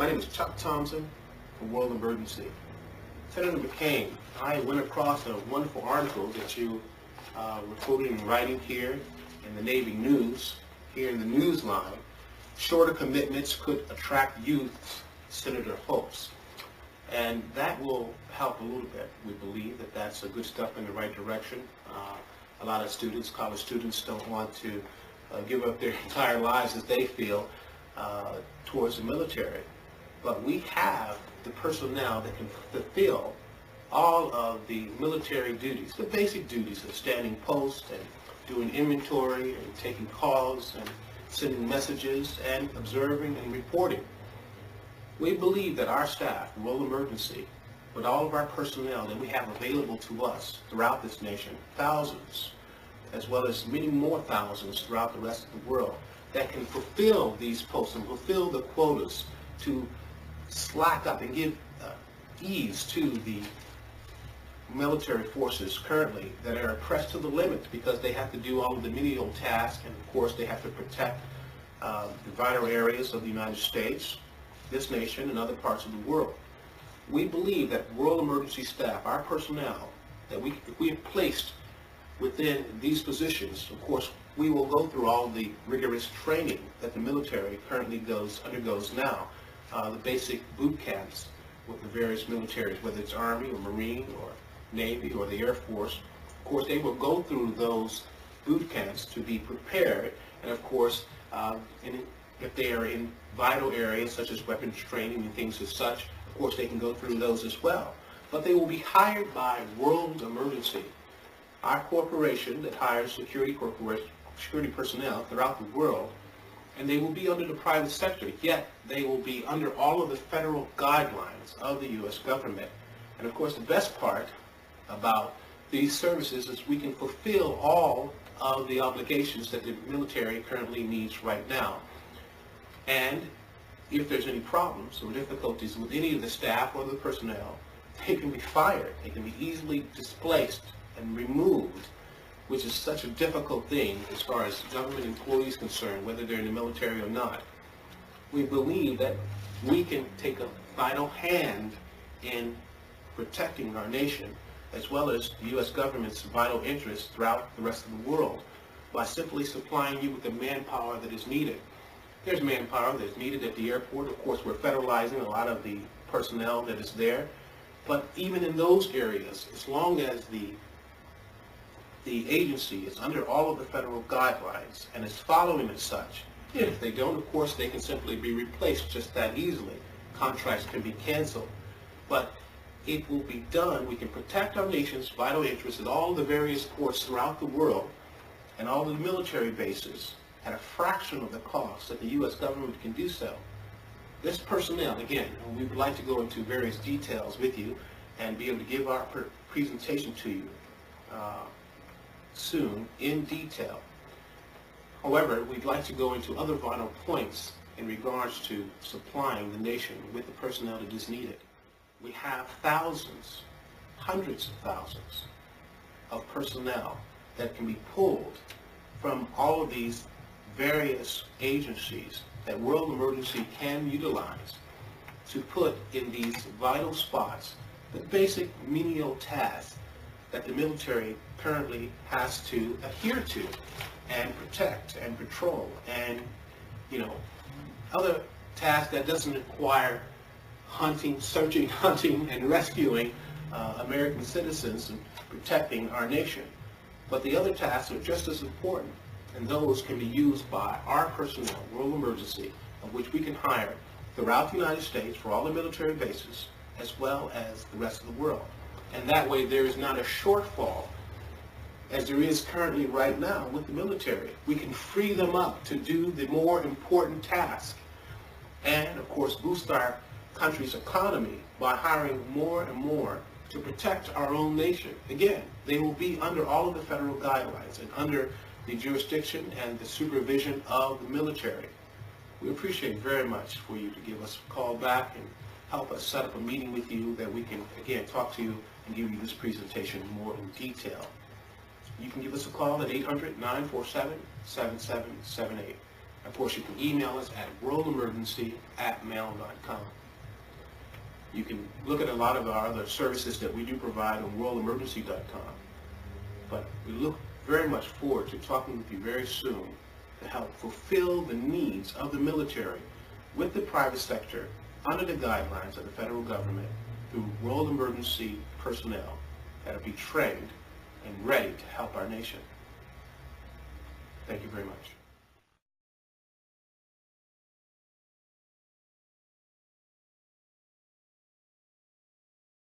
My name is Chuck Thompson from World Emergency. Senator McCain, I went across a wonderful article that you were quoting and writing here in the Navy News, here in the news line. Shorter commitments could attract youth, Senator hopes. And that will help a little bit. We believe that that's a good step in the right direction. A lot of students, college students, don't want to give up their entire lives as they feel towards the military. But we have the personnel that can fulfill all of the military duties, the basic duties of standing post and doing inventory and taking calls and sending messages and observing and reporting. We believe that our staff, World Emergency, with all of our personnel that we have available to us throughout this nation, thousands, as well as many more thousands throughout the rest of the world, that can fulfill these posts and fulfill the quotas to slack up and give ease to the military forces currently that are pressed to the limit because they have to do all of the menial tasks, and of course they have to protect the vital areas of the United States, this nation, and other parts of the world. We believe that World Emergency staff, our personnel, that if we have placed within these positions, of course, we will go through all the rigorous training that the military currently undergoes now, the basic boot camps with the various militaries, whether it's Army or Marine or Navy or the Air Force. Of course, they will go through those boot camps to be prepared, and of course, if they are in vital areas such as weapons training and things as such, of course, they can go through those as well. But they will be hired by World Emergency, our corporation that hires security personnel throughout the world, and they will be under the private sector, yet they will be under all of the federal guidelines of the U.S. government. And of course, the best part about these services is we can fulfill all of the obligations that the military currently needs right now. And if there's any problems or difficulties with any of the staff or the personnel, they can be fired. They can be easily displaced and removed, which is such a difficult thing as far as government employees concerned, whether they're in the military or not. We believe that we can take a vital hand in protecting our nation, as well as the U.S. government's vital interests throughout the rest of the world, by simply supplying you with the manpower that is needed. There's manpower that is needed at the airport. Of course, we're federalizing a lot of the personnel that is there. But even in those areas, as long as the agency is under all of the federal guidelines and is following as such, if they don't, of course, they can simply be replaced just that easily. Contracts can be canceled. But it will be done. We can protect our nation's vital interests at all the various ports throughout the world and all the military bases at a fraction of the cost that the U.S. government can do so. This personnel, again, we would like to go into various details with you and be able to give our presentation to you soon in detail. However, we'd like to go into other vital points in regards to supplying the nation with the personnel that is needed. We have thousands, hundreds of thousands of personnel that can be pulled from all of these various agencies that World Emergency can utilize to put in these vital spots the basic menial tasks that the military currently has to adhere to and protect and patrol, and other tasks that doesn't require hunting, searching, hunting, and rescuing American citizens and protecting our nation. But the other tasks are just as important, and those can be used by our personnel, World Emergency, of which we can hire throughout the United States for all the military bases, as well as the rest of the world. And that way there is not a shortfall, as there is currently right now with the military. We can free them up to do the more important task, and of course boost our country's economy by hiring more and more to protect our own nation. Again, they will be under all of the federal guidelines and under the jurisdiction and the supervision of the military. We appreciate very much for you to give us a call back and help us set up a meeting with you that we can, again, talk to you and give you this presentation more in detail. You can give us a call at 800-947-7778. Of course, you can email us at worldemergency@mail.com. You can look at a lot of our other services that we do provide on worldemergency.com. But we look very much forward to talking with you very soon to help fulfill the needs of the military with the private sector under the guidelines of the federal government through world emergency personnel that will be trained and ready to help our nation. Thank you very much.